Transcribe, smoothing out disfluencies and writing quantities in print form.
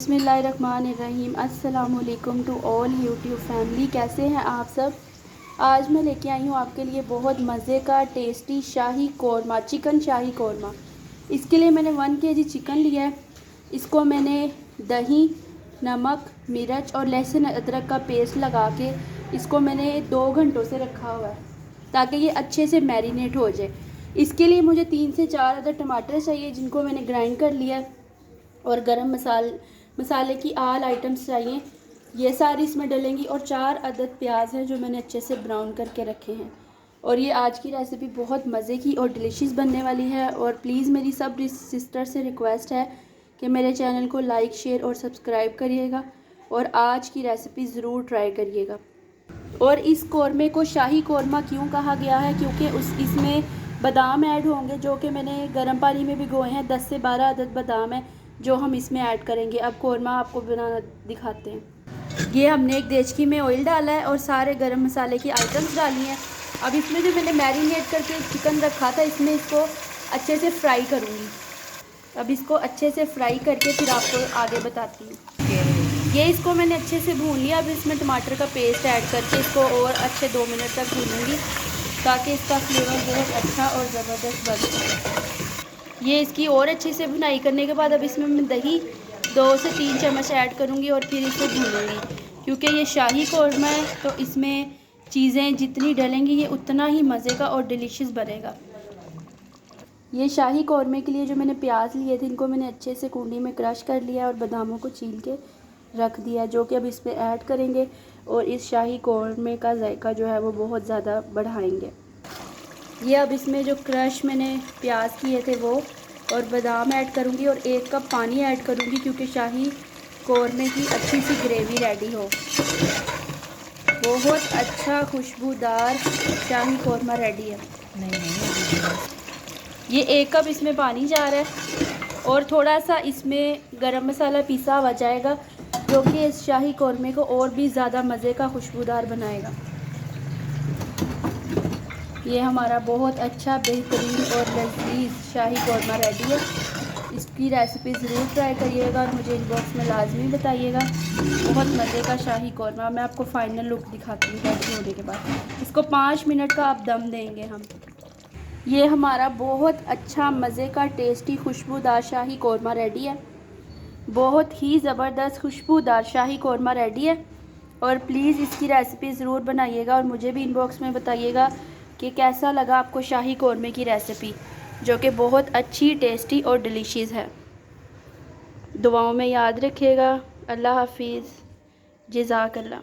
बिस्मिल्लाहिर्रहमानिर्रहीम। अस्सलामुअलैकुम to all YouTube family. कैसे हैं आप सब। आज मैं लेके आई हूँ आपके लिए बहुत मज़े का टेस्टी शाही कौरमा, चिकन शाही कौरमा। इसके लिए मैंने 1 kg चिकन लिया है। इसको मैंने दही, नमक, मिर्च और लहसुन अदरक का पेस्ट लगा के इसको मैंने 2 घंटों से रखा हुआ है ताकि ये अच्छे से मैरिनेट हो जाए। इसके लिए मुझे 3 से 4 अदर टमाटर चाहिए जिनको मैंने ग्राइंड कर लिया है, और गरम मसाले की आल आइटम्स चाहिए, ये सारी इसमें डलेंगी। और 4 अदद प्याज हैं जो मैंने अच्छे से ब्राउन करके रखे हैं। और ये आज की रेसिपी बहुत मज़े की और डिलीशियस बनने वाली है। और प्लीज़ मेरी सब सिस्टर से रिक्वेस्ट है कि मेरे चैनल को लाइक, शेयर और सब्सक्राइब करिएगा और आज की रेसिपी ज़रूर ट्राई करिएगा। और इस कौरमे को शाही कौरमा क्यों कहा गया है, क्योंकि इसमें बादाम ऐड होंगे जो कि मैंने गर्म पानी में भिगोए हैं। 10 से 12 अदद बादाम है जो हम इसमें ऐड करेंगे। अब कौरमा आपको बनाना दिखाते हैं। ये हमने एक देचकी में ऑयल डाला है और सारे गरम मसाले की आइटम्स डाली हैं। अब इसमें जो मैंने मैरिनेट करके चिकन रखा था इसमें इसको अच्छे से फ्राई करूँगी। अब इसको अच्छे से फ्राई करके फिर आपको आगे बताती हूँ। ये इसको मैंने अच्छे से भून लिया। अब इसमें टमाटर का पेस्ट ऐड करके इसको और अच्छे 2 मिनट तक भूनूंगी ताकि इसका फ्लेवर बहुत अच्छा और ज़बरदस्त बन जाए। ये इसकी और अच्छे से भुनाई करने के बाद अब इसमें मैं दही 2 से 3 चम्मच ऐड करूँगी और फिर इसे भूनूंगी। क्योंकि ये शाही कौरमा है तो इसमें चीज़ें जितनी डलेंगी ये उतना ही मज़े का और डिलीशियस बनेगा। ये शाही कौरमे के लिए जो मैंने प्याज लिए थे इनको मैंने अच्छे से कूंडी में क्रश कर लिया और बादामों को छील के रख दिया, जो कि अब इस पर ऐड करेंगे और इस शाही कौरमे का जायका जो है वो बहुत ज़्यादा बढ़ाएंगे। ये अब इसमें जो क्रश मैंने प्याज किए थे वो और बादाम ऐड करूँगी और 1 कप पानी ऐड करूँगी क्योंकि शाही कौरमे की अच्छी सी ग्रेवी रेडी हो। बहुत अच्छा खुशबूदार शाही कौरमा रेडी है। ये 1 कप इसमें पानी जा रहा है और थोड़ा सा इसमें गरम मसाला पिसा हुआ जाएगा जो कि इस शाही कौरमे को और भी ज़्यादा मज़े का खुशबूदार बनाएगा। ये हमारा बहुत अच्छा, बेहतरीन और लजीज शाही कौरमा रेडी है। इसकी रेसिपी ज़रूर ट्राई करिएगा और मुझे इनबॉक्स में लाजमी बताइएगा। बहुत मज़े का शाही कौरमा। मैं आपको फाइनल लुक दिखाती हूँ रेडी होने के बाद। इसको 5 मिनट का अब दम देंगे हम। ये हमारा बहुत अच्छा मज़े का टेस्टी खुशबूदार शाही कौरमा रेडी है। बहुत ही ज़बरदस्त खुशबूदार शाही कौरमा रेडी है। और प्लीज़ इसकी रेसिपी ज़रूर बनाइएगा और मुझे भी इनबॉक्स में बताइएगा कि कैसा लगा आपको शाही कौरमे की रेसिपी, जो कि बहुत अच्छी, टेस्टी और डिलीशियस है। दुआओं में याद रखिएगा। अल्लाह हाफिज़। जज़ाकल्लाह।